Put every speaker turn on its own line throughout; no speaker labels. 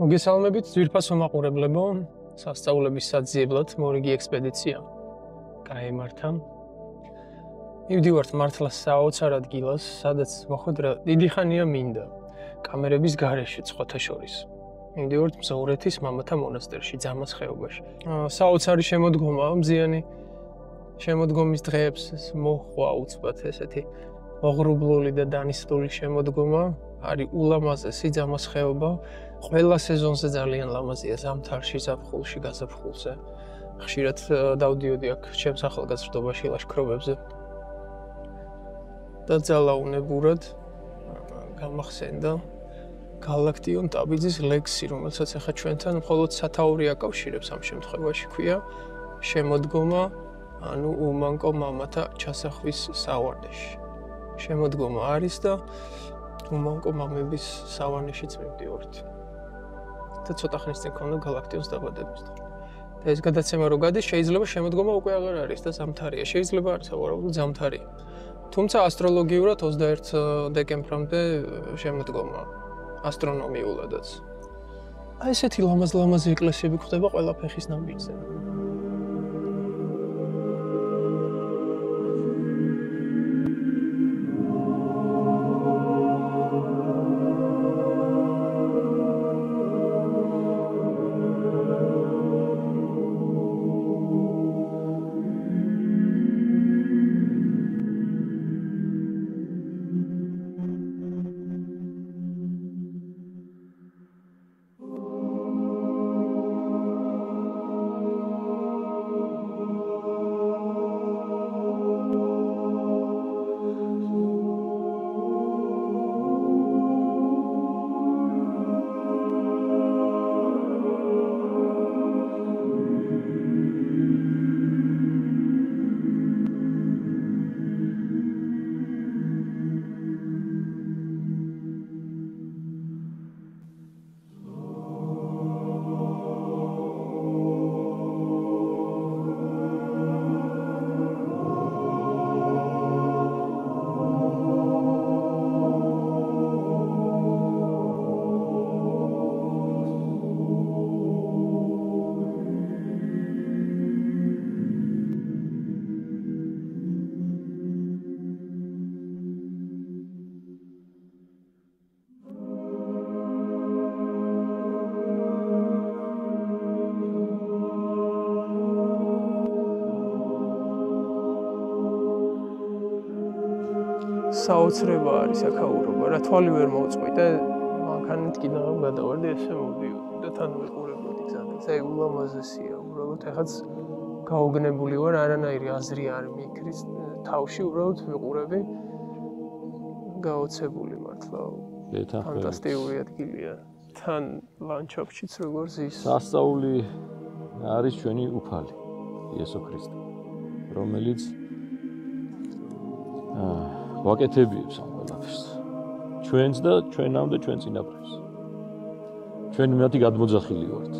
მოგესალმებით ძვირფასო მაყურებლებო, სასწაულების საძიებლად მორიგი ექსპედიცია გაემართა. მივდივართ მართლა საოცარ ადგილას, სადაც მოხვედრა დიდი ხანია მინდა, კამერების გარეშე სხვათა შორის. მივდივართ მზოვრეთის მამათა მონასტერში, ძამას ხეობაში. საოცარი შემოდგომაა მზიანი. შემოდგომის დღეებს მოხვა უცბად ესეთი მოღრუბლული და დანისლული შემოდგომა. არის ულამაზესი ძამას ხეობა. ყველა სეზონზე ძალიან ლამაზია ზამთარში, ზაფხულში, გაზაფხულზე. ხშირად დავდიოდი აქ ჩემს ახალგაზრდობაში ლაშქრობებზე. და ძალაუნებურად გამახსენდა გალაქტიონ ტაბიძის ლექსი, რომელსაც ახლა ჩვენთან მხოლოდ სათაური აკავშირებს ამ შემთხვევაში ქვია შემოდგომა, ანუ უმანკო მამათა ჩასახვის სავანეში. შემოდგომა არის და უმანკო მამების სავანეშიც მივდივართ. და ცოტა ხნის წინ ქონდა გალაქტიონს დაბადების დღე. და ეს გადაცემა რო გადის, შეიძლება შემოდგომა უკვე აღარ არის და ზამთარია. შეიძლება არის უბრალოდ ზამთარია. თუმცა ასტროლოგიურად 21 დეკემბრამდე შემოდგომა ასტრონომიულადაც. აი ესეთი ლამაზ-ლამაზი ეკლესიები გვხდება ყველა ფეხის ნაბიჯზე. საოცრება არის აქაურობა, რა თვალი ვერ მოუწყვიტე, მანქანით კიდევ გადავარდი ესე მოვდიოდი და თან ვიყურებოდი გზადაც. აი ულამაზესია, უბრალოდ ეხაც გაუგნებული ვარ, არანაირი აზრი არ მიქრის თავში, უბრალოდ ვიყურები. გაოცებული მართლა. ფანტასტიკური ადგილია. თან ლანდშაფტშიც როგორ ზის.
სასწაული არის ჩვენი უფალი, იესო ქრისტე, რომელიც ვაკეთებიებს ამ ყველაფერს. ჩვენს და ჩვენამდე ჩვენ წინაპრებს. ჩვენ მათი გადმოძახილი ვართ.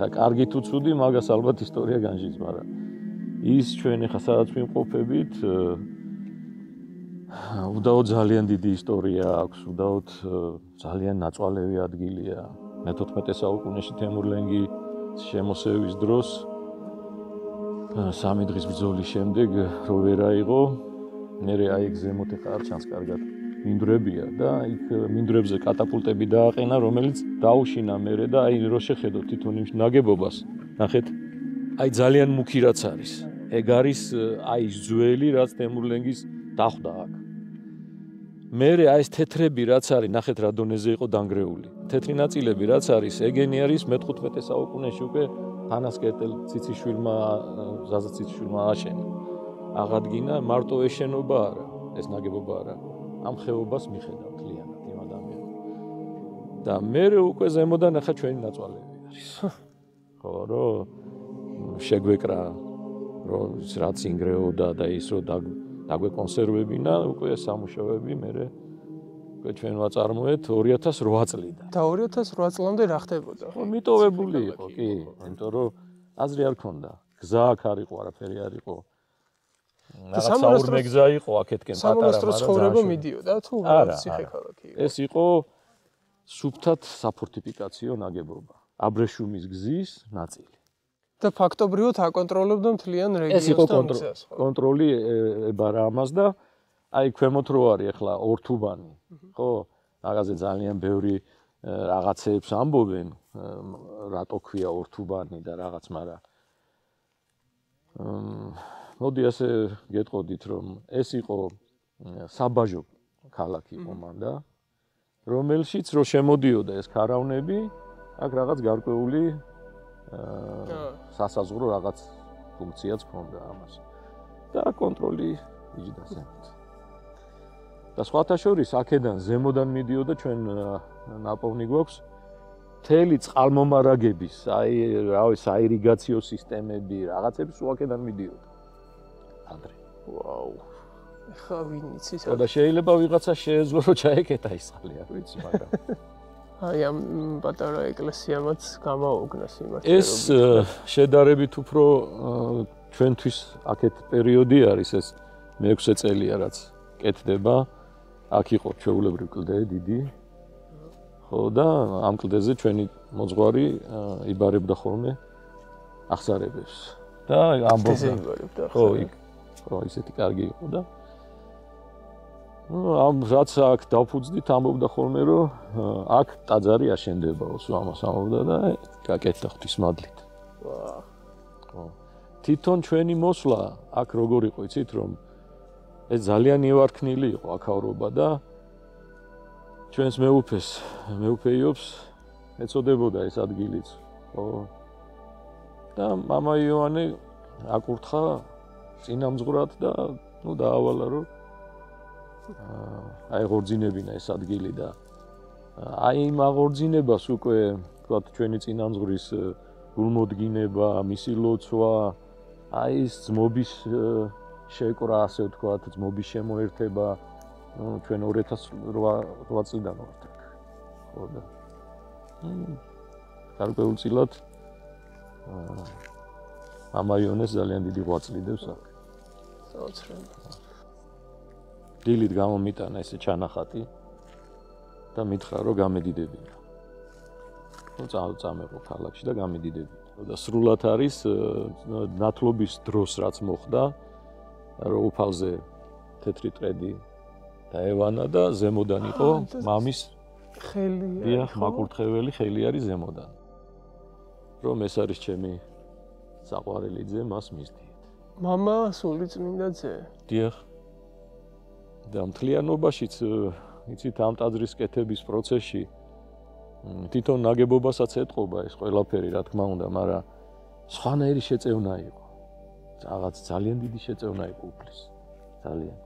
ხა კარგი თუ ცუდი, მაგას ალბათ ისტორია განჟის, მაგრამ ის ჩვენ ახლა სადაც ვიმყოფებით, უდაოდ ძალიან დიდი ისტორია აქვს, უდაოდ ძალიან ნაწვალევი ადგილია. მე-14 საუკუნეში თემურლენგი შემოსევის დროს სამი დღის ბრძოლის შემდეგ რო ვერ აიღო, მერე აი ზემოთ ახლა არ ჩანს კარგად მინდვრებია და იქ მინდვრებზე კატაპულტები დააყენა, რომელიც დაუშინა მერე და აი რო შეხედოთ თვითონ იმ ნაგებობას, ნახეთ, აი ძალიან მუქი რაც არის. ეგ არის აი ის ძველი, რაც თემურლენგის დახვდა აქ. მერე აი ეს თეთრები რაც არის, ნახეთ რა დონეზე იყო დანგრეული. თეთრი ნაწილები რაც არის, ეგენი არის მე-15 საუკუნეში უკვე თანასკერტელ ციციშვილმა, ზაზა ციციშვილმა აშენა. აღადგინა მარტო ეს შენობა არა, ეს ნაგებობა არა. ამ ხეობას მიხედავ მთლიანად იმ ადამიანს. და მერე უკვე ზემოდან ახლა ჩვენი ნაწვალები არის. ხო, რომ შეგვეკრა, რომ რაც ინგრეოდა და ის რომ დაგვეკონსერვებინა, უკვე სამუშაოები მერე უკვე ჩვენ ვაწარმოეთ 2008 წლიდან.
და 2008 წლამდე რა ხდებოდა?
ხო, მიტოვებული იყო, კი, იმიტომ რომ აზრი არ ქონდა. გზა აქ არ იყო, არაფერი არ იყო. საურმე გზა იყო აქეთკენ პატარა, მაგრამ
სამონასტრო ცხოვრება მიდიოდა თუ რა ციხე-ქალაქი იყო?
ეს იყო სუფთად საფორტიფიკაციო ნაგებობა. აბრეშუმის გზის ნაწილი.
და ფაქტობრივად აკონტროლებდა მთლიან რეგიონს.
ეს იყო კონტროლი ებარა ამას და აი ქვემოთ რო არის ახლა ორთუბანი, ხო? რაღაცე ძალიან ბევრი რაღაცეებს ამბობენ, რატო ქვია ორთუბანი და რაღაც, მაგრამ მოდი ასე გეტყოდით, რომ ეს იყო საბაჟო ქალაქი იყო მანდა, რომელშიც რო შემოდიოდა ეს ქარავნები, აქ რაღაც გარკვეული სასაზღვრო რაღაც ფუნქციაც ჰქონდა ამას. და კონტროლი იჯდა ზემოთ. და სხვათა შორის აქედან ზემოდან მიდიოდა ჩვენ ნაპოვნი გვაქვს მთელი წყალმომარაგების, აი რავი, საირიგაციო სისტემები, რაღაცები სულ აქედან მიდიოდა. ადრე. ვაუ.
ხა ვინ იცის?
და შეიძლება ვიღაცა შეეძლო რომ ჩაეკეტა ის წყალი, არ ვიცი, მაგრამ
აი ამ პატარა ეკლესიამაც გამაოგნას იმას.
ეს შედარებით უფრო ჩვენთვის აქეთ პერიოდი არის ეს მე-6 წელია რაც კეთდება. აქ იყო ჩვეულებრივ კლდე დიდი. ხო და ამ კლდეზე ჩვენი მოძღვარი იბარებდა ხოლმე აღსარებებს. და ამბობდა. ხო, იქ ხო ისეთი კარგი იყო და ამ რაც აქ დავფუძდით ამბობდა ხოლმე რომ აქ ტაძარი აშენდებაო, სულ ამას ამბობდა და გაკეთდა ღვთისმადლით.
ვაა.
ხო. თვითონ ჩვენი მოსვლა აქ როგორ იყო, იცით რომ ეს ძალიან ევარქნილი იყო აქაურობა და ჩვენს მეუფეიობს ეწოდებოდა ეს ადგილიც. ხო. და მამა იოანე აკურთხა წინამძღვრად და ნუ დაავალა რომ აი ღორძინებინა ეს ადგილი და აი იმ აღორძინებას უკვე თქვა ჩვენი წინამძღვრის გულმოდგინება, მისი ლოცვა, აი ეს ძმობის შეკრა, ასე ვთქვათ, ძმობის შემოერთება, ნუ ჩვენ 2008 წლიდან ვართ აქ. ხო და გარკვეულწილად ამაიონეს ძალიან დიდი ღვაწლი დევს აქ.
საოცრად.
დილით გამომიტანა ესე ჩანახატი და მითხრა რომ გამედიდებინა. ნუ წამეყო ქალაქში და გამედიდებინა. და სრულად არის ნათლობის დროს რაც მოხდა, რომ უფალზე თეთრი ტრედი დაევანა და ზემოდან იყო მამის
ხელი.
დიახ, მაკურთხეველი ხელი არის ზემოდან. რომ ეს არის ჩემი საყვარელი ძე, მას მისდიეთ.
მამა სულიწმინდა ძე.
დიახ. და მთლიანობაშიც, იცით, ამ ტაძრის კეთების პროცესში თვითონ ნაგებობასაც ეთყობა ეს ყველაფერი, რა თქმა უნდა, მაგრამ სხვანაირი შეწევნა იყო. რაღაც ძალიან დიდი შეწევნა იყო უფლის. ძალიან.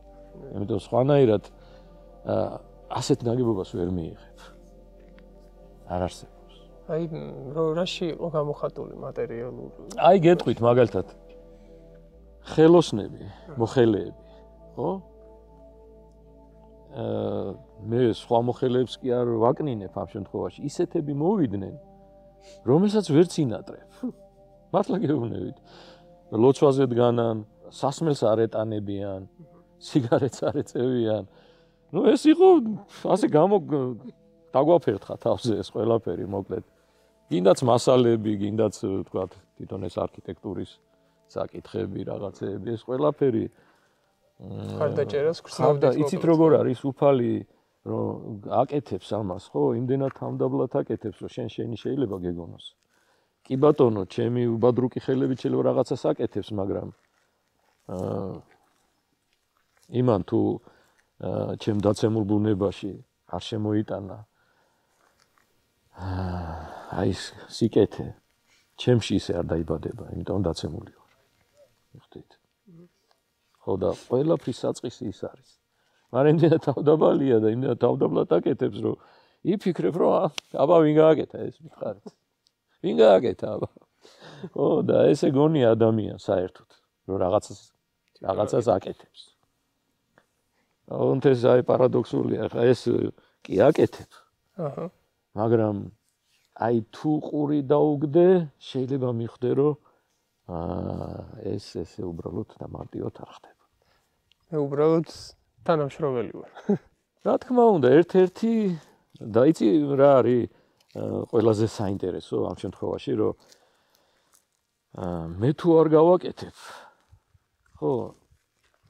იმიტომ სხვანაირად ასეთ ნაგებობას ვერ მიიღებ. არ არსებობს.
აი, რაში იყო გამოხატული მატერიალური?
აი, გეტყვით მაგალითად. ხელოსნები, მოხელეები, ხო? მე სხვა მოხელეებს კი არ ვაკნინებ ამ შემთხვევაში. ისეთები მოვიდნენ, რომელსაც ვერ წინატრებ. მართლა გეუბნებით. ლოცვაზე დგანან, სასმელს არ ეტანებიან, სიგარეტს არ ეწევიან. ნუ ეს იყო ასე დაგვაფერთხა თავზე ეს ყველაფერი მოკლედ. გინდაც მასალები, გინდაც თქვათ თვითონ ეს არქიტექტურის საკითხები, რაღაცეები, ეს ყველაფერი
ხარდაჭერას გრძნობდით.
იცით როგორ არის უფალი რომ აკეთებს ამას, ხო? იმდენად თავდაბლად აკეთებს, რომ შენი შეიძლება გეგონოს. კი ბატონო, ჩემი უბადრუკი ხელებით შეიძლება რაღაცას აკეთებს, მაგრამ იმან თუ ჩემ დაცემულ ბუნებაში არ შემოიტანა აი ეს სიკეთე ჩემში ისე არ დაიბადება, იმიტომ დაცემული ვარ. მიხდით. ხო და ყველაფრის საწყისი ის არის. მაგრამ იმდენად თავდაბალია და იმდენად თავდაბლად აკეთებს, რომ იფიქრებ, რომ აბა ვინ გააკეთა ეს მითხარით. ვინ გააკეთა აბა. ხო და ესე გონია ადამიანს საერთოდ, რომ რაღაცას აკეთებს. ეს აი პარადოქსულია, ხა ეს კი აკეთებ. აჰა. მაგრამ აი თუ ყური დაუგდე, შეიძლება მიხვდე, რომ ესე უბრალოდ და მარტივად არ ხდება.
მე უბრალოდ თანამშრომელი ვარ.
რა თქმა უნდა, ერთ-ერთი და იცი რა არის ყველაზე საინტერესო ამ შემთხვევაში, რომ მე თუ არ გავაკეთებ, ხო,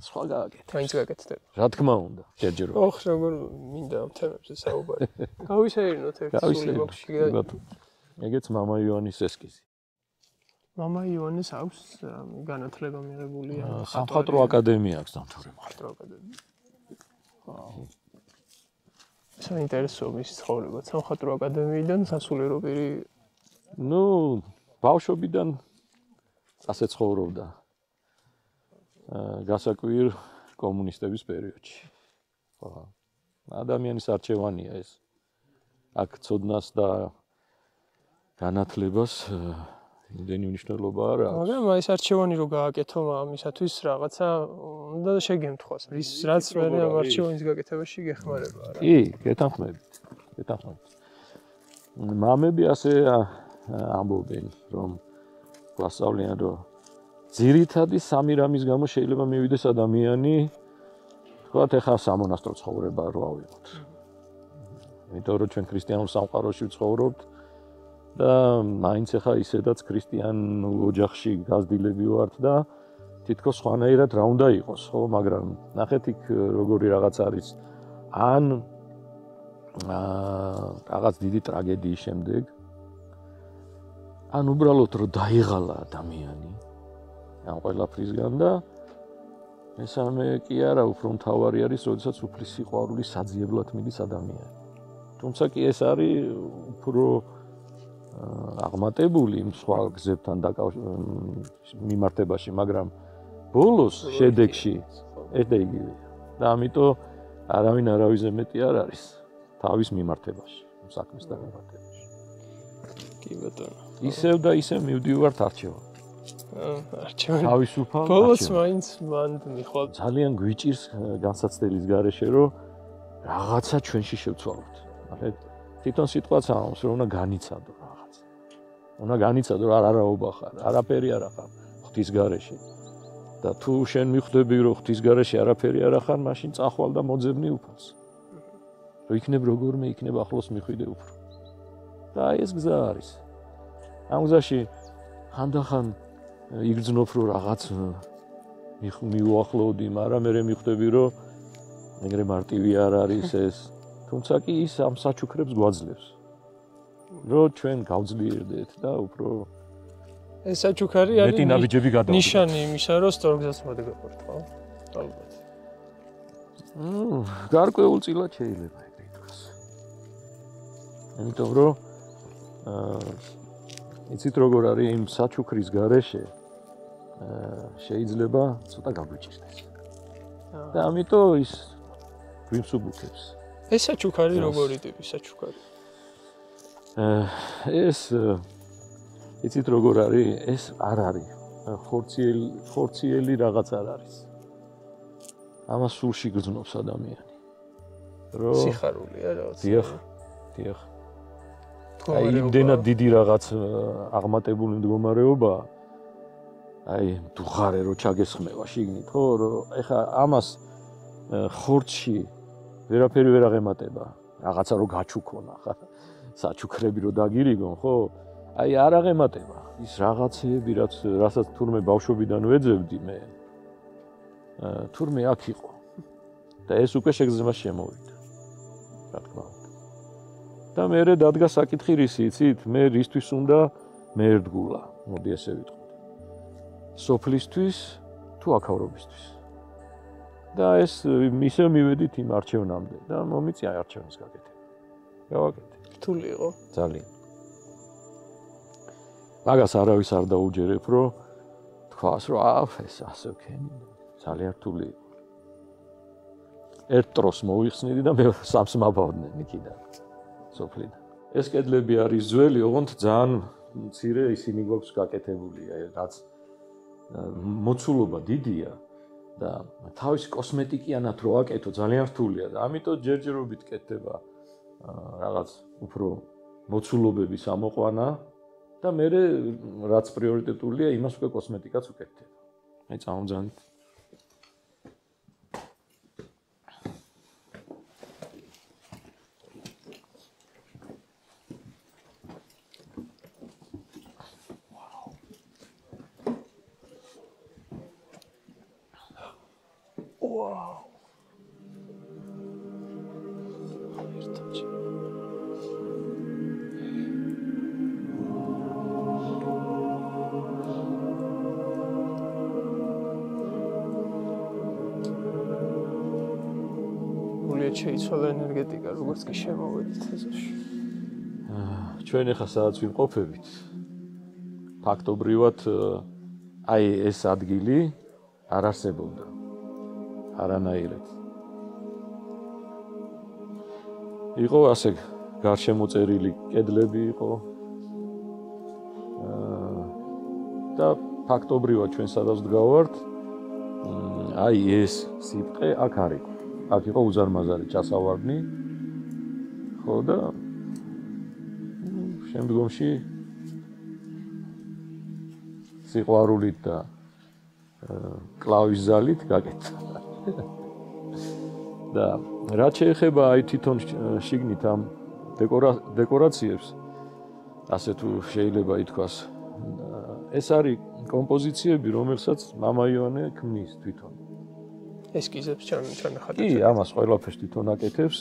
სხვა გააკეთებ.
მაინც გაკეთდება.
რა თქმა უნდა, ჯერჯერობით.
ოხ, როგორ მინდა ამ თემებზე საუბარი. გავისაირნოთ ერთ სული ბოქსში.
ეგეც მამა იოანის ესკიზი.
მამა იოანეს აქვს განათლება მიღებული
სამხატვრო აკადემია აქვს დამთავრებული.
სამხატვრო აკადემია. საინტერესო მის ცხოვრება სამხატვრო აკადემიიდან სასულიერო პირი.
ნუ ბავშვობიდან ასე ცხოვრობდა. გასაკვირ კომუნისტების პერიოდში. ხო. ადამიანის არჩევანია ეს. აქ ცოდნას და განათლებას იმდენი მნიშვნელობა არ აქვს.
მაგრამ ეს არჩევანი რო გააკეთო ამისათვის რაღაცა უნდა შეგემთხვას. რაც მე ამ არჩევანის გაკეთებაში გეხმარება რა.
კი, გეთანხმებით. მამები ასე ამბობენ, რომ გვასწავლიან, რომ ძირითადი სამი რამის გამო შეიძლება მივიდეს ადამიანი, თქვათ, ეხა სამონასტრო ცხოვრება რო ავიღოთ. იმიტომ რომ ჩვენ ქრისტიანულ სამყაროში ვცხოვრობთ და მაინც ეხა ისედაც ქრისტიანულ ოჯახში გაზრდილები ვართ და თითქოს სხვანაირად რა უნდა იყოს, ხო, მაგრამ ნახეთ იქ როგორი რაღაც არის. ან რაღაც დიდი ტრაგედიის შემდეგ ან უბრალოდ რომ დაიღალა ადამიანი ამ ყველაფრისგან და მესამე კი არა, უფრო მთავარი არის, როდესაც უფლის სიყვარული საძიებლად მიდის ადამიანს. თუმცა კი ეს არის უფრო აღმატებული იმ სხვა გზებთან მიმართებაში, მაგრამ ბოლოს შედეგში ერთ და იგივეა. და ამიტომ არავინ არავის მეტი არ არის თავის მიმართებაში, საქმის მიმართებაში.
კი ბატონო.
ისევ და ისევ მივდივართ არჩევანს.
არჩევანი.
თავისუფალ
ბოლოს მაინც მან მიხვალ.
ძალიან გვიჭირს განსაცდელის გარეშე, რომ რაღაცა ჩვენში შევცვალოთ. ნახეთ, თვითონ სიტყვაც ამბობს, რომ უნდა განიცადო რაღაც. უნდა განიცადო, რომ არაობა ხარ, არაფერი არ ახარ ღვთის გარეშე. და თუ შენ მიხვდები, რომ ღვთის გარეშე არაფერი არ ახარ, მაშინ წახვალ და მოძებნი უფალს. რომ იქნებ როგორმე, იქნებ ახლოს მიხვიდე უფრო. და ეს გზა არის. ამ გზაში ხანდახან იგრძნობ, რომ რაღაც მიუახლოვდი, მაგრამ მე მიხვდები, რომ ეგრე მარტივი არ არის ეს. თუმცა კი ის ამ საჩუქრებს გვაძლევს. რომ ჩვენ გავძლიერდეთ და უფრო
ეს საჩუქარი არის
მეტი ნაბიჯები გადავიდეთ.
ნიშანი იმისა, რომ სწორგზას მოდგებოთ, ხო? ალბათ.
გარკვეულწილად შეიძლება ეგრე ითქვას. იმიტომ რომ იცით როგორ არის იმ საჩუქრის გარეშე შეიძლება ცოტა გაგვიჭირდეს. და ამიტომ ის გვიმსუბუქებს.
ეს საჩუქარი როგორი ტიპის საჩუქარი?
ეს იცით როგორ არის? ეს არ არის. ხორციელი რაღაც არ არის. ამას სულში გრძნობს ადამიანი. რომ
სიხარულია რაღაც.
დიახ. აი იმდენად დიდი რაღაც აღმატებული მდგომარეობა. აი თუ ხარე რომ ჩაგესხმევა შიგნით, ხო, რომ ეხა ამას ხორცში ვერაფერი ვერ აღემატება. რაღაცა რო გაჩუქონა ხა. საჩუქრები რო დაგირიგონ, ხო? აი არ აღემატება. ის რაღაცეები, რასაც თურმე ბავშვობიდან ვეძებდი მე. თურმე აქ იყო. და ეს უკვე შეგრძნება შემოვიდა. რა თქმა უნდა. და მე დადგა საკითხი რისი, იცით? მე რისთვის უნდა მერდგულა, მოდი ესე ვიტყვი. სოფლისთვის თუ აქავრობისთვის. და ეს ისე მივედით იმ არჩევნამდე და მომიწია არჩევნის გაკეთება. გავაკეთე.
რთული იყო?
ძალიან. მაგას არავის არ დაუჯერებ, რომ თქვას, რომ ეს ასე ვქენი. ძალიან რთული იყო. ერთ დროს მოიხსნიდი და მე სამს მაბავდნენ იქიდან. სოფლიდან. ეს კედლები არის ძველი, ოღონდ ძალიან მცირე ისინი გვაქვს გაკეთებული, რაც მოცულობა დიდია და თავის კოსმეტიკიანად რო აკეთო ძალიან რთულია და ამიტომ ჯერჯერობით კეთდება რაღაც უფრო მოცულობების ამოყვანა და მე რაც პრიორიტეტულია, იმას უკვე კოსმეტიკაც უკეთდება. აი წამომძანით.
Wow. გულიეთ შეიცვალა ენერგეტიკა, როგორც კი შემოვედით ეზოში.
ჩვენ ახლა სადაც ვიმყოფებით, ფაქტობრივად აი ეს ადგილი არ არსებობდა. არანაირად. იყო ასე გარშემოწერილი კედლები იყო. და ფაქტობრივად ჩვენ სადაც ვდგავართ, აი ეს სიტყე აქ არ იყო. აქ იყო უზარმაზარი ჩასავარდნი. ხო და შემდგომში სიყვარულით და კლავის ზალით გაკეთდა. და რაც შეეხება აი თვითონ შიგნით ამ დეკორაციებს, ასე თუ შეიძლება ითქვას, ეს არის კომპოზიციები, რომელსაც მამა იონე ქმნის თვითონ.
ესკიზებს ჩვენ ხატებს.
კი, ამას ყველაფერს თვითონ აკეთებს.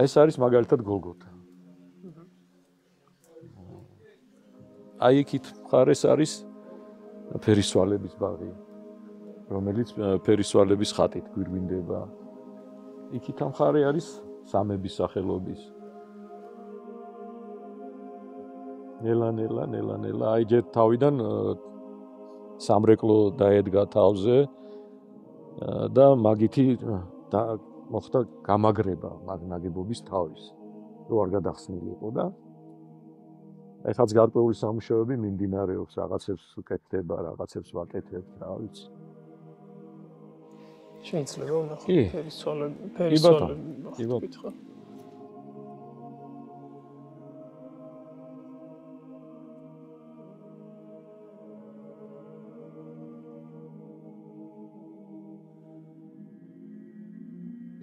ეს არის მაგალითად გოლგოთა. აი იქით მხარეს არის ფერისვალების ბაღი, რომელიც ფერისვალების ხატით გვირგვინდება. იქით ამხარე არის სამების სახელობის. ნელა, აი ჯერ თავიდან სამრეკლო დაედგა თავზე და მაგითი მოხდა გამაგრება მაგ ნაგებობის თავის, რო არ გადახსნილიყო და ეხაც გარკვეული სამუშაოები მიმდინარეობს, რაღაცებს უკეთდება, რაღაცებს ვაკეთებთ, რა ვიცი.
შეიძლება ვნახოთ ფერისვალები.
კი ბატონო.
კითხვა.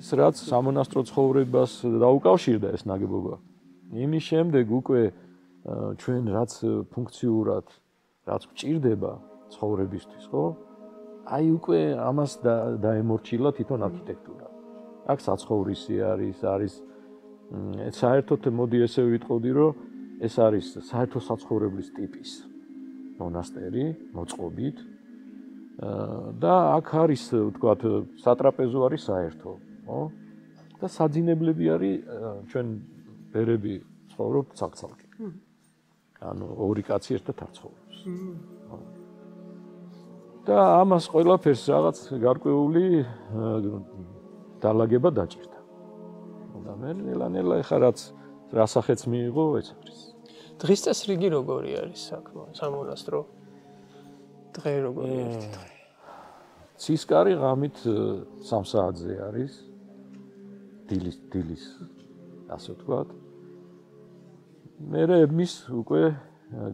ეს რაც სამონასტრო ცხოვრებას დაუკავშირდა ეს ნაგებობა. იმის შემდეგ უკვე ჩვენ რაც ფუნქციურად რაც გვჭირდება ცხოვრებისთვის, ხო? აი უკვე ამას დაემორჩილა თვითონ არქიტექტურა. აქ საცხოვრისი არის საერთოდ მოდი ესე ვიტყოდი, რომ ეს არის საერთო საცხოვრებლის ტიპის მონასტერი, მოწყობით. და აქ არის, ვთქვათ, სატრაპეზო არის საერთო, ხო? და საძინებლები არის ჩვენ ბერები ცხოვრობთ ცალ-ცალკე. ანუ ორი კაცი ერთად არ ცხოვრობს. და ამას ყველაფერს რაღაც გარკვეული დალაგება დაჭირდა. და მე ნელა ეხა რაც რასახეც მიიღო, ეს არის.
დღის წესრიგი როგორი არის საქმე, სამონასტრო? დღე როგორი ერთი დღე?
ცისკარი ღამით 3 საათზე არის. დილის ასე ვთქვათ. მერე ებმის უკვე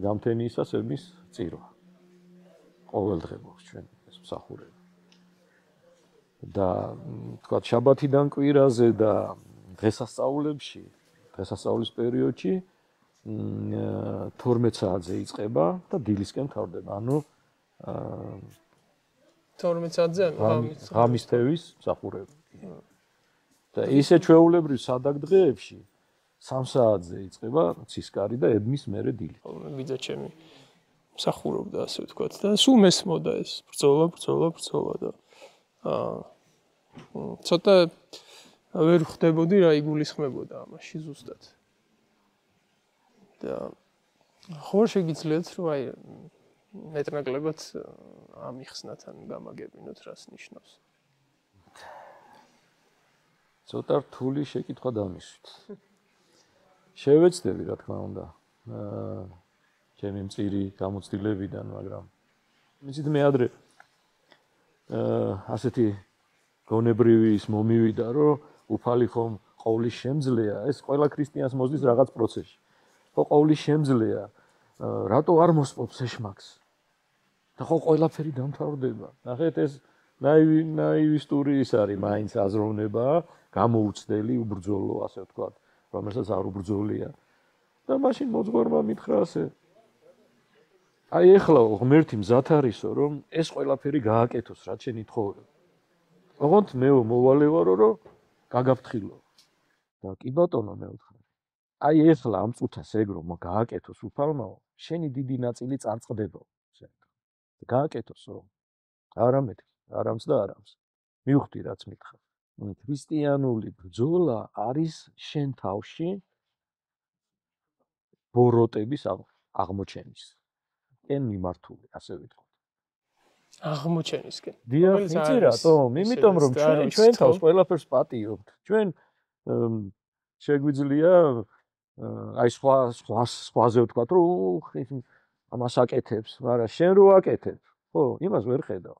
გამთენიისას ებმის წირვა. ყოველ დღე მოხს ჩვენ ეს მსახურება. და თქვა შაბათიდან კვირაზე და დღესასწაულის პერიოდში 12 საათზე იწყება და დილისკენ თავდება. ანუ
12 საათზე
ღამის თევის მსახურება. და ისე ჩვეულებრივ სადაგ დღეებში 3 საათზე იწყება ცისკარი და ებმის მერე დილით.
ვიძა ჩემი მსახურობდა ასე ვთქვათ და სულ მესმოდა ეს ბრძოლა და ცოტა ვერ ხვდებოდი რა იგულისხმებოდა ამაში ზუსტად. და ხო შეგიძლიათ რომ აი მეტნაკლებად ამიხსნათ ან გამაგებინოთ რას ნიშნავს.
ცოტა რთული შეკითხვა დამისვით. შევეცდები რა თქმა უნდა. ჩემი მწირი გამოცდილებიდან, მაგრამ მიცით მე ადრე ასეთი გონებრივი ის მომივიდა, რომ უფალი ხომ ყოვლის შემძლეა, ეს ყველა ქრისტიანს მოსდის რაღაც პროცესში. ხო ყოვლის შემძლეა, რატო არ მოსპობს ეშმაკს? და ხო ყველაფერი დამთავრდება. ნახეთ ეს ნაივისტური ის არის, მაინც აზროვნება, გამოუცდელი, უბრძოლო, ასე ვთქვათ, რომელსაც არ უბრძოლია. და მაშინ მოძღვარმა მითხრა ასე. აი ეხლა ღმერთი მზად არისო, რომ ეს ყველაფერი გააკეთოს, რაც შენ ითხოვე. ოღონდ მე მოვალე ვარო, რომ გაგაფრთხილო. და კი ბატონო მე ვთქვა. აი ეხლა ამ წუთას ეგ რომ გააკეთოს უფალმაო, შენი დიდი ნაწილი წარწყდება. გააკეთოსო. არამედ, არამს და არამს. მივხვდი რაც მითხრა. ქრისტიანული ბრძოლა არის შენ თავში ბოროტების აღმოჩენის. კენ მიმართული, ასე ვიტყოდ.
აღმოჩენისკენ.
დიახ, იცი რატომ? იმიტომ რომ ჩვენ თავს ყველაფერს პატიობთ. ჩვენ შეგვიძლია აი სხვაზე ვთქვათ, რომ ამას აკეთებს, მაგრამ შენ რო აკეთებ, ხო, იმას ვერ ხედავ.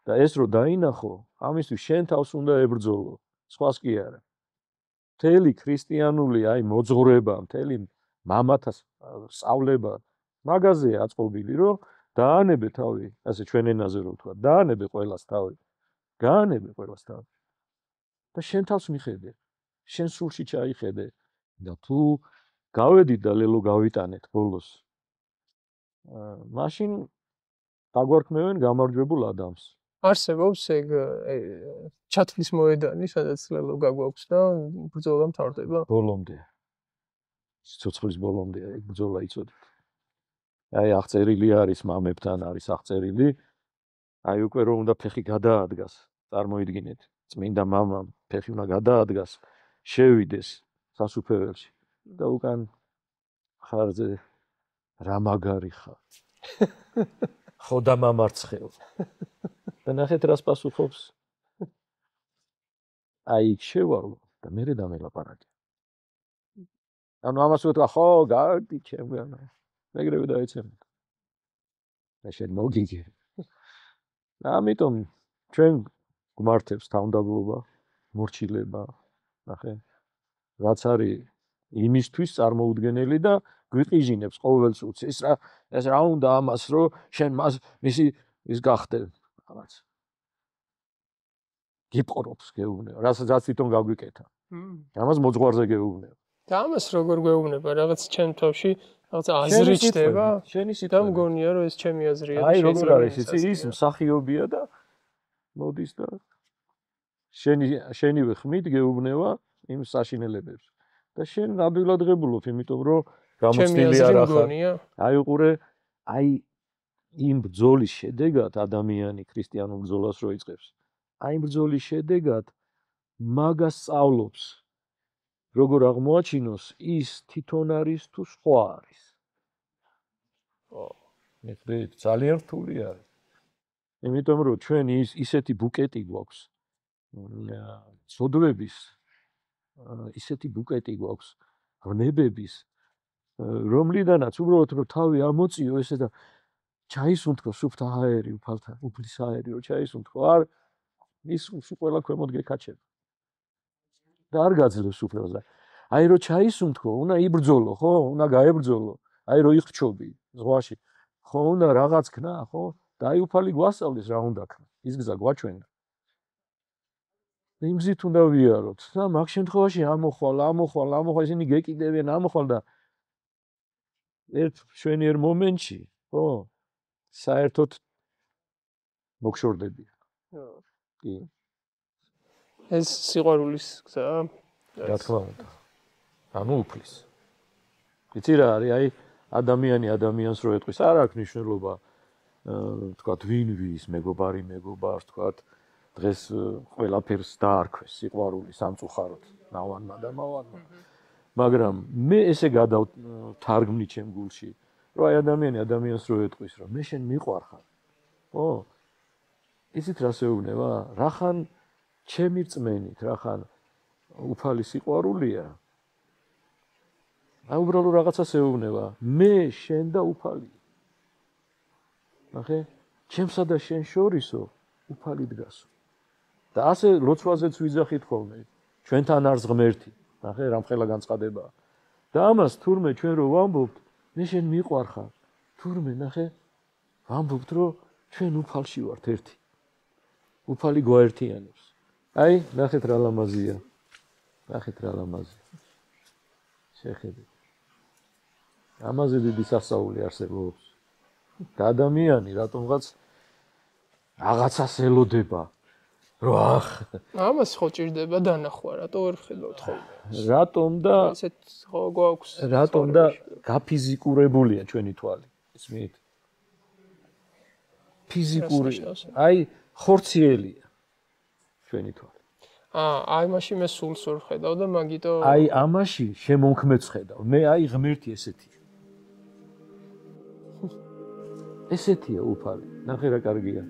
და ეს რო დაინახო, ამისთვის შენ თავს უნდა ებრძოლო, სხვას კი არა. მთელი ქრისტიანული აი მოძღვრება, მთელი მამათა სწავლება მაგაზეა აწყობილი, რომ დაანებე თავი, ასე ჩვენ ენაზე რო ვთქვა, დაანებე ყველას თავი. გაანებე ყველას თავი. და შენ თავს მიხედე, შენ სულში ჩაიხედე და თუ გავედით და ლელო გავიტანეთ ბოლოს. მაშინ დაგვარქმევენ გამარჯვებულ ადამიანს.
არსებობს ეგ ჩათვლის მოედანი, სადაც ლელო გაგვაქვს და ბრძოლა მთავრდება.
ბოლომდე. სიცოცხლის ბოლომდე ეგ ბრძოლა იცოდეთ. აი აღწერილი არის მამებთან არის აღწერილი. აი უკვე რომ უნდა ფეხი გადაადგას, წარმოიდგინეთ. წმინდა მამამ ფეხი უნდა გადაადგას, შევიდეს სასუფეველში და უკან ხარზე რა მაგარი ხარ. ხო და მამარცხეო. და ნახეთ რას პასუხობს. აი შევალო და მე დამელაპარაკე. ანუ ამას ვთქვა, ხო, გარდი ჩემგანა. მეგრევე დაეცემ. და შენ მოგიგე. და ამიტომ ჩვენ გვმართებს თავმდაბლობა, მორჩილება, ნახე. რაც არის იმისთვის წარმოუდგენელი და გვიყიჟინებს ყოველ წუთს. ეს რა უნდა ამას, რომ შენ მისი ის გახდე რაღაც. გიპყრობს გეუბნება, რასაც თვითონ გაგვიკეთა. ამას მოძღვარზე გეუბნება.
და ამას როგორ გვეუბნება, რაღაც ჩემ თავში, რაღაც აზრი ჩდება.
შენი სიტყვა.
და მგონია, რომ ეს ჩემი აზრია.
აი როგორ არის, იცი, ის მსახიობია და მოდის და შენივე ხმით გეუბნება იმ საშინელებებს. და შენ ნაბივლად ღებულობ, იმიტომ რომ გამოცდილი არ ახარ. აი უყურე, აი იმ ბრძოლის შედეგად ადამიანი ქრისტიანულ ბრძოლას რო იწყებს. აი იმ ბრძოლის შედეგად მაგას სწავლობს. როგორ აღმოაჩინოს ის თვითონ არის თუ სხვა არის. ო, მიხდით, ძალიან რთული არის. იმიტომ რომ ჩვენ ისეთი ბუკეტი გვაქვს. ცოდვების ისეთი ბუკეტი გვაქვს, ღნებების, რომლიდანაც უბრალოდ რომ თავი ამოწიო ესე და ჩაისუნთქო სუფთა ჰაერი, უფლის ჰაერი რომ ჩაისუნთქო, არ ის ყველა ქვემოთ გეკაჩება. და არ გაძლევს უფლს. აი რომ ჩაისუნთქო, უნდა იბრძოლო, ხო? უნდა გაებრძოლო. აი რომ იხჩობი ზღვაში. ხო, უნდა რაღაც ქნა, ხო? და აი უფალი გვასწავლის რა უნდა ქნა. ის გზა გვაჩვენა. იმზით უნდა ვიაროთ და მაგ შემთხვევაში ამოხვალ ისინი გეკიდებიან ამოხვალ და ერთ შვენიერ მომენტში ხო საერთოდ მოგშორდებიან კი
ეს სიყვარულის გზა
რა თქმა უნდა ანუ უფლის იცი რა არის აი ადამიანი ადამიანს რო ეტყვის არ აქვს მნიშვნელობა თქვათ ვინ ვის მეგობარი მეგობარს თქვათ დღეს ყველაფერს დაარქვეს სიყვარული სამწუხაროდ ნავანმა და მავანმა მაგრამ მე ესე გადავთარგმნი ჩემ გულში რომ აი ადამიანი ადამიანს რო ეტყვის რომ მე შენ მიყვარხარ ხო იცით რა შეუნება რახან ჩემი რწმენით რახან უფალი სიყვარულია აი უბრალოდ რაღაცა შეუნება მე შენ და უფალი ნახე ჩემსა და შენ შორისო უფალი დგასო და ასე ლოცვაზეც ვიძახით ხოლმე ჩვენთან არს ღმერთი ნახე რამხელა განწყადებაა და ამას თურმე ჩვენ რო ვამბობთ მე შენ მიყვარხარ თურმე ნახე ვამბობთ რომ ჩვენ უფალში ვართ ერთი უფალი გვაერთიანებს აი ნახეთ რა ლამაზია შეხედეთ ამაზე დიდი სასაული არსებობს და ადამიანი რატომღაც რაღაცას ელოდება რომ ახ
ამას ხო ჭირდება დანახვა რატო ვერ ხედავთ ხოლმე
რატომ და
ესეთ ხო გვაქვს
რატომ და გაფიზიკურებულია ჩვენი თვალი ისმით ფიზიკური აი ხორციელია ჩვენი თვალი
აი მაშინ მე სულს ვერ ხედავ და მაგიტო
აი ამაში შემონქმედს ხედავ მე აი ღმერთი ესეთია უფალი ნახე რა კარგია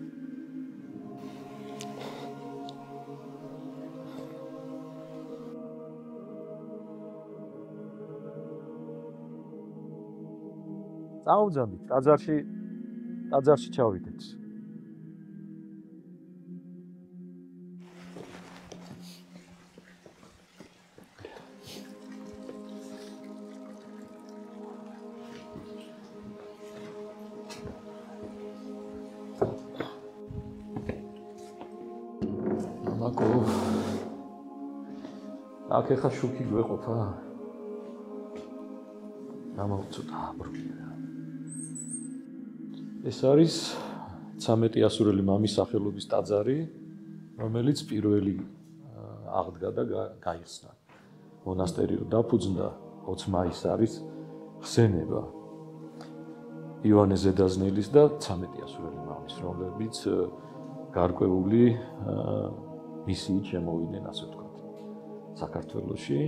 წავუძამდით ტაძარში ჩავიდეთ მამაკო აქ ეხა შუქი გვეყოფა გამოვწოდა აბრუნდა ეს არის 13 ასურელი მამის სახელობის ტაძარი, რომელიც პირველი აღდგა და გაიხსნა. მონასტერი რო დაფუძნდა 20 მაისს არის ხსენება იოანე ზედაზნელის და 13 ასურელი მამის, რომლებიც გარკვეული მისიით შემოვიდნენ, ასე ვთქვათ, საქართველოში,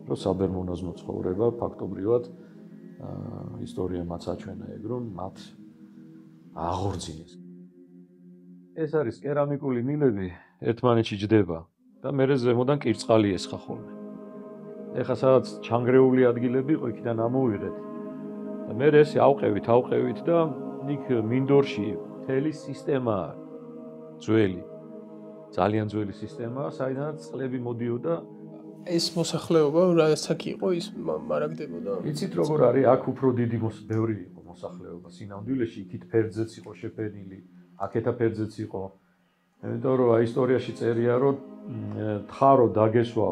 რომ საბერმონაზმო ცხოვრება ფაქტობრივად ისტორიამაც აჩვენა ეგ, რომ მათ აღორძინეს. ეს არის კერამიკული მილები, ერთმანეთში ჯდება და მერე ზემოდან კირწყალი ესხა ხოლმე. ეხლა სადაც ჩანგრეული ადგილები იყო, იქიდან ამოვიღეთ. და მერე ესე ავყევით და იქ მინდორში მთელი სისტემა ძველი, ძალიან ძველი სისტემაა, საიდანაც წყლები მოდიოდა.
ეს მოსახლეობა რაც აქ იყო, ის მარაგდებოდა.
იცით როგორ არის, აქ უფრო დიდი ბევრი იყო მოსახლეობა სინამდვილეში, იქით ფერძეც იყო შეფენილი, აქეთა ფერძეც იყო. იმიტომ რომ ისტორიაში წერია, რომ თხარო დაგესვა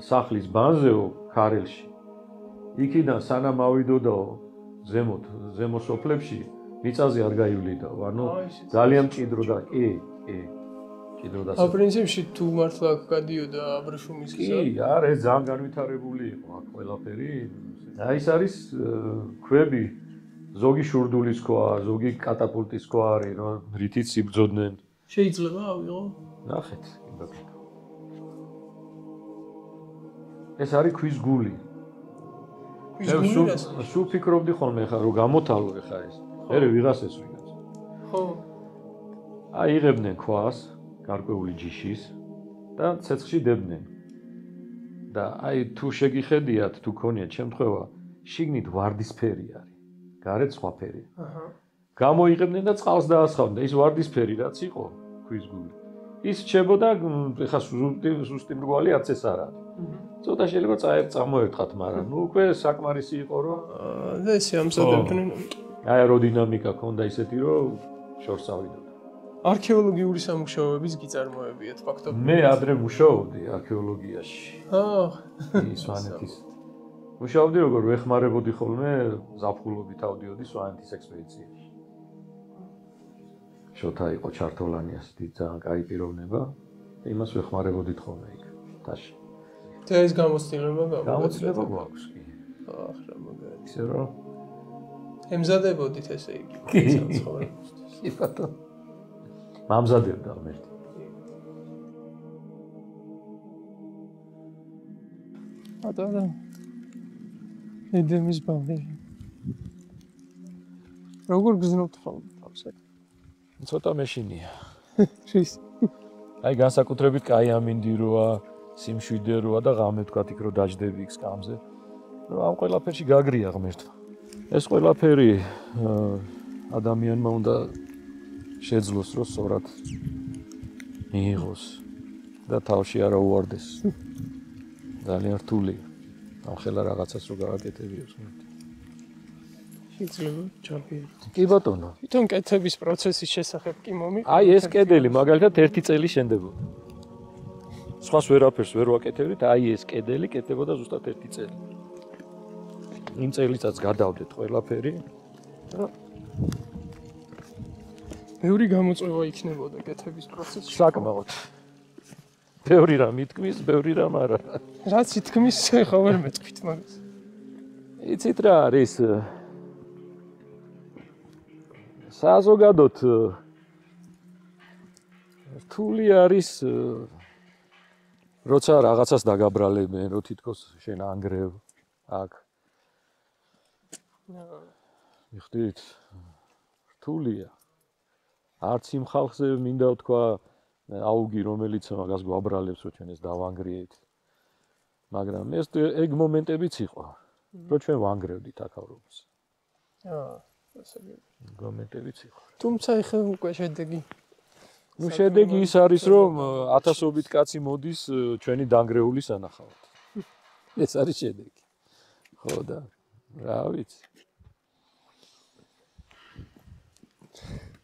სახლის ბანზეო ქარელში. იქიდან სანამ ავიდოდაო ზემო სოფლებში მიწაზე არ გაივლიდაო. ანუ ძალიან მჭიდროდა, კი. ჭიდროდა.
პრინციპში თუ მართლა აქ გადიოდა აბრეშუმის გზა.
კი, არა, ეს ძალიან განვითარებული იყო აქ ყველაფერი. აი ეს არის ქვები, ზოგი შურდულის ქვა, ზოგი კატაპულტის ქვა არის, რომ რითიც იბრძოდნენ.
შეიძლება ავიღო?
ნახეთ, კიდე. ეს არის ქვის გული. სულ ფიქრობდი ხოლმე ხა რომ გამოთალო ხა ეს. მერე ვიღას ეს ვიღაც.
ხო.
აიღებდნენ ქვას, გარკვეული ჯიშის და ცეცხლში დებდნენ. და აი თუ შეგიხედიათ, თუ ქონიათ შემთხვევა, შიგნით ვარდისფერი არის. გარეთ სხვა ფერი. აჰა. გამოიღებდნენ და წყალს დაასხავდნენ და ის ვარდისფერი რაც იყო ქვის გული. ის რჩებოდა ხა სუსტი მრგვალი არც ეს არ არის. ცოტა შეიძლება წამოერთხათ, მაგრამ ნუ უკვე საკმარისი იყო რომ
და ესე ამზადებდნენ.
აეროდინამიკა ქონდა ისეთი რომ შორს ავიდოდა.
არქეოლოგიური სამუშაოების გიწარმოებიათ ფაქტობრივად.
მე ადრე მუშაობდი არქეოლოგიაში. სვანეთის. მუშაობდი როგორ ვეხმარებოდი ხოლმე ზაფხულობით ავდიოდი სვანეთის ექსპედიციაში. შოთა იყო ჩართოლანიას ძალიან კაი პიროვნება. იმას ვეხმარებოდით ხოლმე იქ თაში.
და ეს გამოცდილება
გამოცდილება გვაქვს კი.
რა მაგარი.
ისე რომ
ემზადებოდით ესე იგი.
კი ბატონო. მამზადებდა ღმერთი.
ატარა. ედემის ბაღი. როგორ გზნობთ ხოლმე თავსაკ?
ცოტა მეშინია.
შის.
აი განსაკუთრებით კაი ამინდი როა, სიმშვიდე როა და ღამე თქვა იქ რომ დაждები იქ სკამზე. რომ ამ ყველაფერში გაგრია ღმერთმა. ეს ყველაფერი ადამიანმა უნდა შეძლოს რომ სწორად მიიღოს და თავში არა უვარდეს. ძალიან რთულია. ამ ხელა რაღაცას რო გააკეთებიოს ღმერთი.
შეიძლება ჩავიერ.
კი ბატონო.
თვითონ კეთების პროცესის შესახებ კი მომი.
აი ეს კედელი მაგალითად 1 წელი შენდებოდა. სხვას ვერაფერს ვერ ვაკეთებდით, აი ეს კედელი კეთდებოდა ზუსტად 1 წელი. იმ წელიწადს გადავდეთ ყველაფერი.
ბევრი გამოწვევა იქნებოდა კეთების პროცესში.
საკმაოდ. ბევრი რამ ითქმის, ბევრი რამ არა.
რაც ითქმის, ხა ვერ მეტყვით მაგას.
იცით რა არის? საზოგადოდ რთული არის როცა რაღაცას დაგაბრალებენ, რო თითქოს შენ ანგრევ აქ. მიხდით რთულია. არც იმ ხალხზე მინდა ვთქვა აუგი რომელიც მაგას გვაბრალებს რომ ჩვენ ეს დავანგრიეთ. მაგრამ ეს ეგ მომენტებიც იყო, რომ ჩვენ ვანგრევდით აქავრობას.
ასე
მომენტებიც იყო.
თუმცა ეხა უკვე შედეგი.
ნუ შედეგი ის არის რომ ათასობით კაცი მოდის ჩვენი დანგრეული სანახავად. ეს არის შედეგი. ხო და რა ვიცი.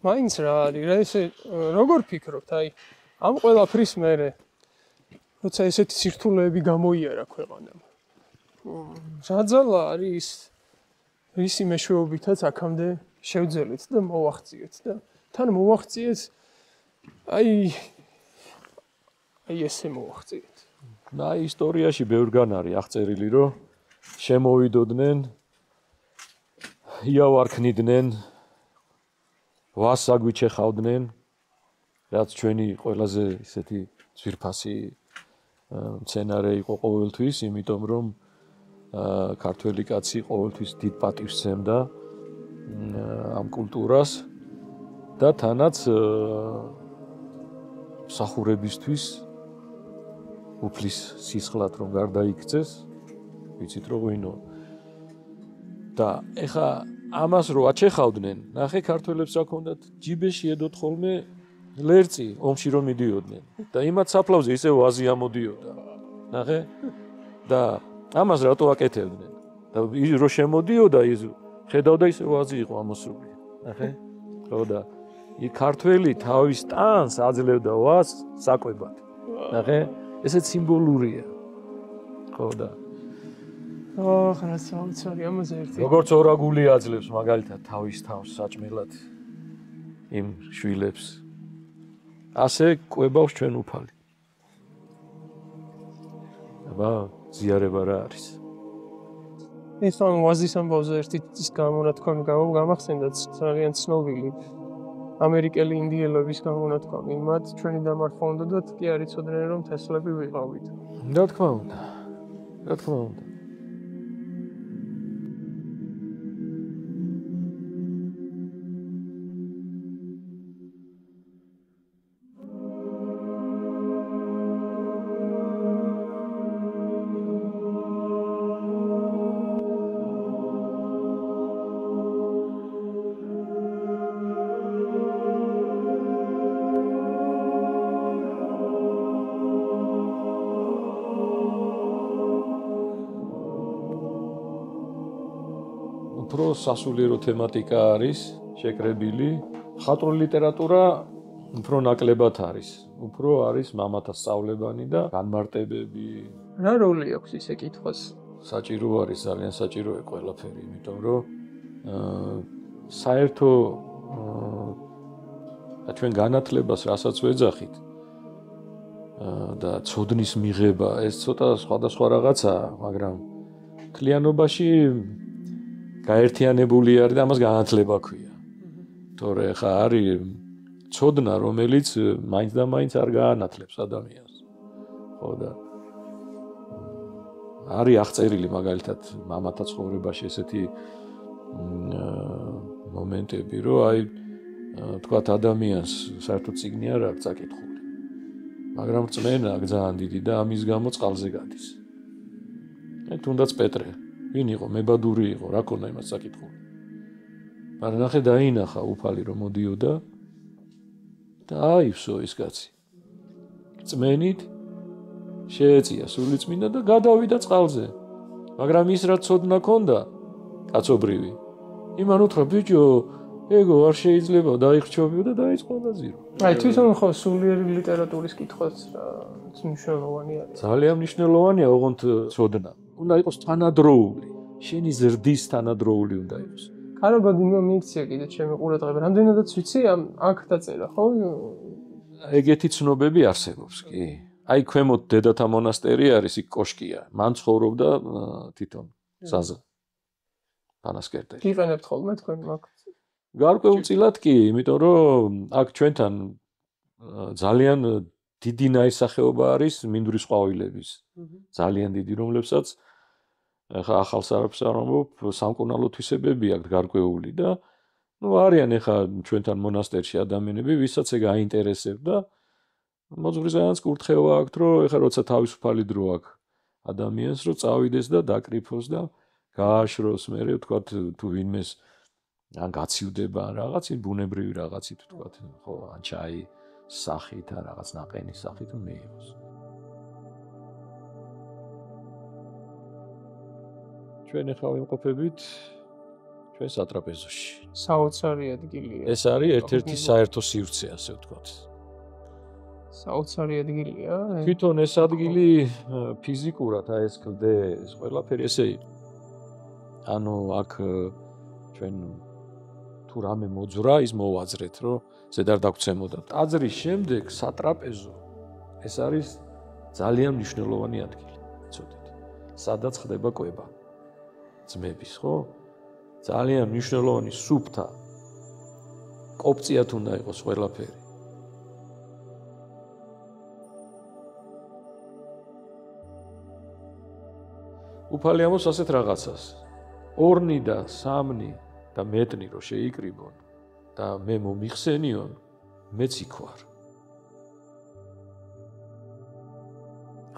მაინც რა არის, რა ესე როგორ ფიქრობთ, აი ამ ყველაფრის მერე როცა ესეთი სირთულეები გამოიარა ქვეყანამ. საძალა არის ისი მეშვეობითაც აქამდე შევძელით და მოვახციეთ და თან მოვახციეთ აი ესე მოვახციეთ.
აი ისტორიაში ბევრგან არის აღწერილი რომ შემოვიდოდნენ იავარქნიდნენ ვას აგვიჩეხავდნენ რაც ჩვენი ყველაზე ისეთი ძვირფასი მცენარე იყო ყოველთვის იმიტომ რომ ქართველი კაცი ყოველთვის დიდ პატივს სცემდა ამ კულტურას და თანაც მსახურებისთვის უფლის სისხლად რომ გარდაიქცეს ვიცით რომ ღვინო და ეხა ამას რო აჩეხავდნენ ნახე ქართველებს რა ქონდათ ჯიბეში ედოთ ხოლმე ლერწი ომში რომ მიდიოდნენ და იმათ საფლავზე ისე ვაზი ამოდიოდა ნახე და ამას რატო აკეთებდნენ და რო შემოდიოდა ის ხედავდა ისე ვაზი იყო ამოსული ნახე ხო და ქართველი თავის ტანს აძლევდა ვას საკვებად ნახე ესეც სიმბოლურია ხო და
რა საოცარი ამაზე ერთი
როგორც ორაგული აძლევს მაგალითად თავის თავს საჭმელად იმ შვილებს ასე კვებავს ჩვენ უფალი აბა ზიარება რა არის
ეს ამ ვაზის ამბავზე ერთი ის გამონათქვამი გამახსენდა ძალიან ცნობილი ამერიკელი ინდიელების გამონათქვამი მათ ჩვენი დამარხვა უნდათ კი არ იცოდნენ რომ თესლები ვიყავით
რა თქმა უნდა რა თქმა უნდა უფრო სასულიერო თემატიკა არის შეკრებილი. მხატვრული ლიტერატურა უფრო ნაკლებად არის. უფრო არის მამათა სწავლებანი და განმარტებები.
რა როლი აქვს ისე კითხვას?
საჭირო არის, ძალიან საჭიროა ყველაფერი, იმიტომ რომ საერთო ჩვენ განათლებას რასაც ვეძახით და ცოდნის მიღება ეს ცოტა სხვადასხვა რაღაცაა, მაგრამ მთლიანობაში გაერთიანებული არის და ამას განათლება ქვია. თორე ხა არის ცოდნა, რომელიც მაინც და მაინც არ გაანათლებს ადამიანს. ხო და არის აღწერილი მაგალითად მამათა ცხოვრებაში ესეთი მომენტები, რომ აი თქვათ ადამიანს საერთოდ წიგნი არ აქვს წაკითხული. მაგრამ რწმენა აქვს ძალიან დიდი და ამის გამო წყალზე გადის. თუნდაც პეტრე, ვინ იყო, მებადური იყო, რა ქონდა იმას წაკითხული. მაგრამ ნახე დაინახა უფალი რომ მოდიოდა და აივსო ის კაცი. რწმენით შეეწია სულიწმინდა და გადავიდა წყალზე. მაგრამ ის რაც ცოდნა ქონდა, კაცობრივი, იმან უთხრა ბიჭო, ეგო არ შეიძლება დაიხრჩობიო და დაიწყო დაძირო.
აი თვითონ ხო სულიერი ლიტერატურის კითხვაც მნიშვნელოვანი არის.
ძალიან მნიშვნელოვანია ოღონდ ცოდნა. უნდა იყოს თანადროული. შენი ზრდის თანადროული უნდა იყოს.
კარგად მიიქცია კიდე ჩემი ყურადღება. რამდენადაც ვიცი აქ დაწერა, ხო?
ეგეთი ცნობები არსებობს კი. აი ქვემოთ დედათა მონასტერი არის, იქ კოშკია. მან ცხოვრობდა თვითონ საზა. პანასკერტელი.
იყენებთ ხოლმე თქვენ მაგ?
გარკვეულწილად კი, იმიტომ რომ აქ ჩვენთან ძალიან დიდი ნაირსახეობა არის მინდვრის ყვავილების. ძალიან დიდი, რომლებსაც ახლა ახალს არაფერს არ ამბობ, სამკურნალო თვისებები აქვს გარკვეული და არიან ახლა ჩვენთან მონასტერში ადამიანები, ვისაც ეგ აინტერესებდა. მოძღვრისგანაც კურთხევა აქვს, რომ ახლა როცა თავისუფალი დრო აქვს ადამიანს, რომ წავიდეს და დაკრიფოს და გააშროს, მერე ვთქვათ თუ ვინმეს ან გაციუდება ან რაღაცით ბუნებრივი რაღაცით ვთქვათ, ხო, ან ჩაი სახით ან რაღაც ნაყენის სახით მიიღოს. ჩვენ ახლა ვიმყოფებით ჩვენ სატრაპეზოში.
საოცარი ადგილია.
ეს არის ერთ-ერთი საერთო სივრცე, ასე ვთქვათ.
საოცარი ადგილია.
თვითონ ეს ადგილი ფიზიკურად აი ეს კლდე, ეს ყველაფერი ესე იყო. ანუ აქ ჩვენ თუ რამე მოძვრა, ის მოვაძრეთ, რომ ზედარ დაგცემოდა. ტაძრის შემდეგ სატრაპეზო ეს არის ძალიან მნიშვნელოვანი ადგილი, იცოდეთ. სადაც ხდება კვება ძმების, ხო? ძალიან მნიშვნელოვანი სუფთა კოპწიათ უნდა იყოს ყველაფერი. უფალი ამბობს ასეთ რაღაცას. ორნი და სამნი და მეტნი რო შეიკრიბონ და მე მომიხსენიონ, მეც იქ ვარ.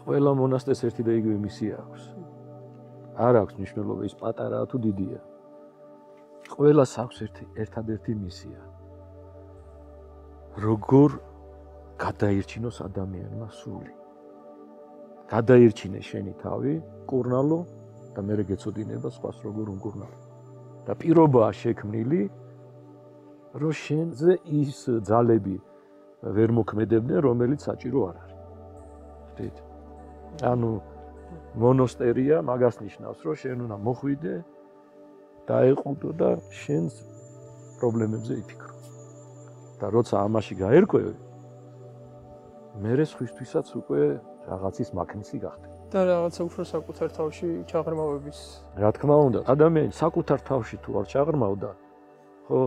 ყველა მონასტერს ერთი და იგივე მისია აქვს. არ აქვს მნიშვნელობა ის პატარაა თუ დიდია. ყველას აქვს ერთადერთი მისია. როგორ გადაირჩინოს ადამიანმა სული. გადაირჩინე შენი თავი, კურნალო და მერე გეცოდინება სხვას როგორ უმკურნალო. და პირობაა შექმნილი, რომ შენზე ის ძალები ვერ მოქმედებდნენ, რომელიც საჭირო არ არის. ხდით? ანუ მონასტერია მაგას ნიშნავს, რომ შენ უნდა მოხვიდე, დაეყუდო და შენს პრობლემებზე იფიქრო. და როცა ამაში გაერკვევი, მერე სხვისთვისაც უკვე რაღაცის მაქნისი გახდება.
და რაღაცა უფრო საკუთარ თავში ჩაღრმავების.
რა თქმა უნდა, ადამიანი საკუთარ თავში თუ არ ჩაღრმავდა, ხო?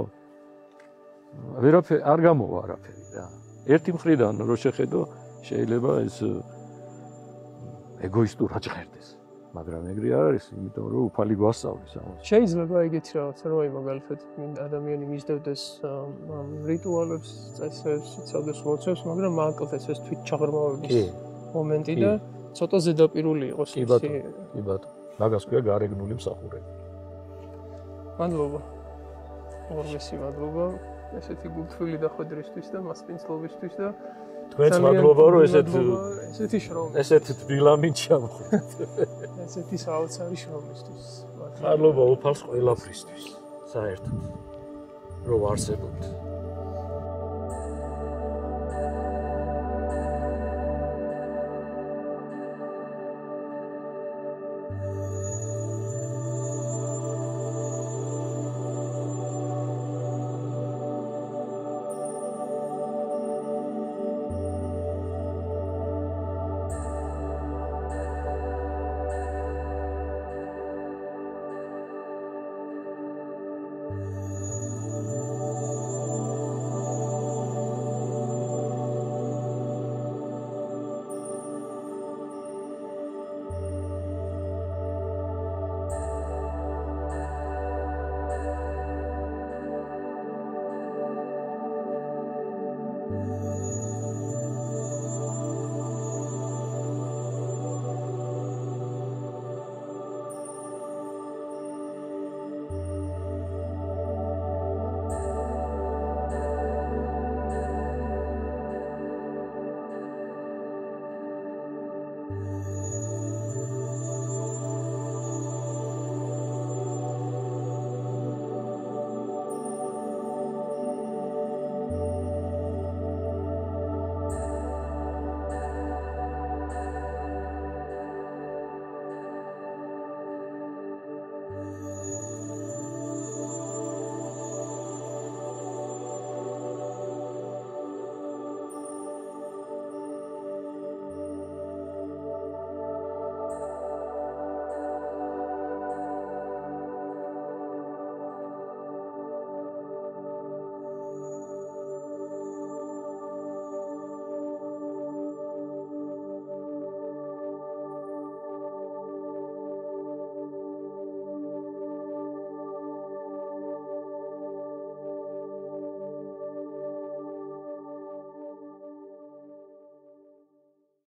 ვერაფერი არ გამოვა არაფერი რა. ერთი მხრიდან რო შეხედო, შეიძლება ეს ეგოისტურად ჟღერდეს, მაგრამ ეგრე არ არის, იმიტომ რომ უფალი გვასწავლის ამას.
შეიძლება ეგეთი რაღაცა რომ აი მაგალითად ადამიანი მისდევდეს რიტუალებს, წესებს, იცავდეს ლოცვებს, მაგრამ მააკლდეს ეს თვით ჩაღრმავების მომენტი და ცოტა ზედაპირული იყოს
კი ბატონო. მაგას ქვია გარეგნული მსახურება.
მადლობა. ორმესი მადლობა. ესეთი გულთვილი დახვედრისთვის და მასპინძლობისთვის და
თქვენს მადლობა რომ
ესეთი შრომა.
ესეთ თბილამინ ჩამოხვდით.
ესეთი საოცარი შრომისთვის.
მადლობა უფალს ყველაფრისთვის. საერთოდ რომ არსებობთ.